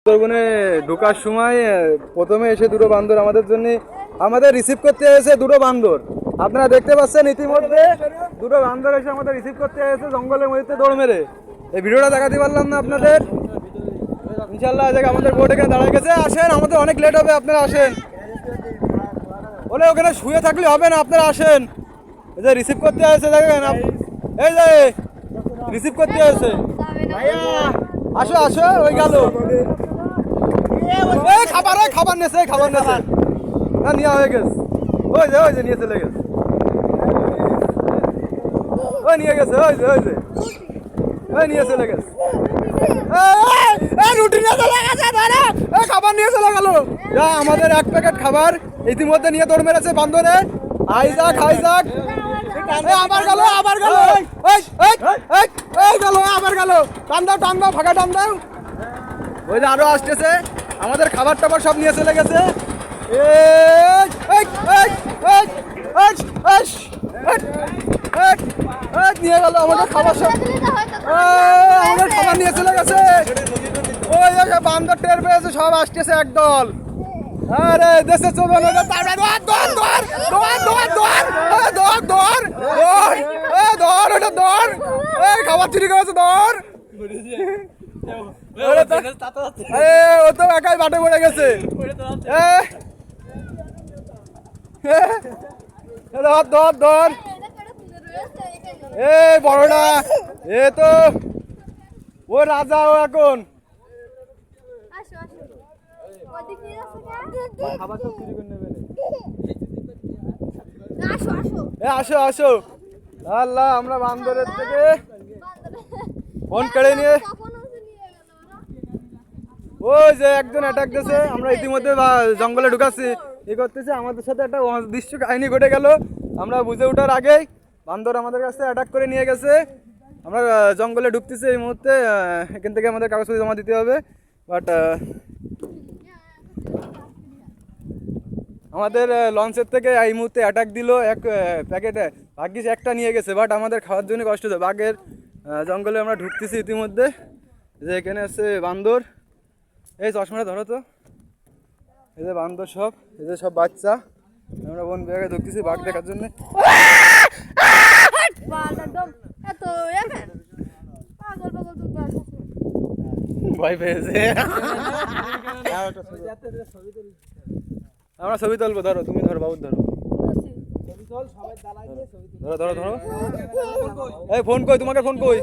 সুন্দরবনে ঢোকার সময় প্রথমে এসে দুটো বান্দর আমাদের রিসিভ করতে এসেছে। দুটো বান্দর আপনারা দেখতে পাচ্ছেন ইতিমধ্যে দুটো বান্দর এসে আমাদের রিসিভ করতে এসেছে জঙ্গলের মধ্যে দৌড় মেরে। এই ভিডিওটা দেখাতে পারলাম না আপনাদের। ইনশাল্লাহ আজকে আমাদের বোট এখানে দাঁড়ায় গেছে। আসেন, আমাদের অনেক লেট হবে, আপনারা আসেন। বলে ওখানে শুয়ে থাকলে হবে না, আপনারা আসেন। এই যে রিসিভ করতে আসছে, দেখেন এই যে রিসিভ করতে আসছে। আসো আসো, ওই গেল খাবার নেছে না, নেওয়া হয়ে গেছে। ওই যে নিয়ে চলে গেছে, নিয়ে গেছে, নিয়ে চলে গেছে। রুটি নিয়ে চলে গেছে, খাবার নিয়ে চলে গেল। আমাদের এক প্যাকেট খাবার ইতিমধ্যে নিয়ে দৌড় মেরেছে বান্দরে। আবার গেল টান দাও ফাঁকা টান দাও। ওই যে আরো আসতেছে, আমাদের খাবার টাবার সব নিয়ে চলে গেছে। নিয়ে গেল আমাদের খাবার সব, আমাদের খাবার নিয়ে চলে গেছে। ওই বান্দর টের পেয়েছে, সব আসতেছে একদল। আরে দেশে চলবে খাবার চুরি করেছে, ধর। ও তো একাই বাটে পড়ে গেছে। ধর বড়টা, এ তো ও রাজা, ও এখন আসো আসো। আল্লাহ, আমরা বান্দরের থেকে ফোন কেড়ে নিয়ে ওই যে একজন অ্যাটাক দিয়েছে। আমরা ইতিমধ্যে জঙ্গলে ঢুকাচ্ছি, ই করতেছে। আমাদের সাথে একটা অদৃশ্য কাহিনী ঘটে গেল। আমরা বুঝে ওঠার আগেই বান্দর আমাদের কাছে অ্যাটাক করে নিয়ে গেছে। আমরা জঙ্গলে ঢুকতেছি এই মুহূর্তে। এখান থেকে আমাদের কাগজপত্র জমা দিতে হবে। বাট আমাদের লঞ্চের থেকে এই মুহূর্তে অ্যাটাক দিল। এক প্যাকেটে ভাগ্যিস একটা নিয়ে গেছে, বাট আমাদের খাওয়ার জন্য কষ্ট হচ্ছে। বাঘের জঙ্গলে আমরা ঢুকতেছি ইতিমধ্যে। যে এখানে আছে বান্দর, এই চশমাটা ধরো তো। এই যে বান্দর সব, এই যে সব বাচ্চা। আমরা বন বিভাগে ঢুকতেছি বাঘ দেখার জন্য। ভয় পেয়েছে। আমরা ছবি তুলবো, ধরো তুমি, ধরো বাবুর ধরো। ধরো ধরো ধরো। এই ফোন কই, তোমাকে ফোন কই।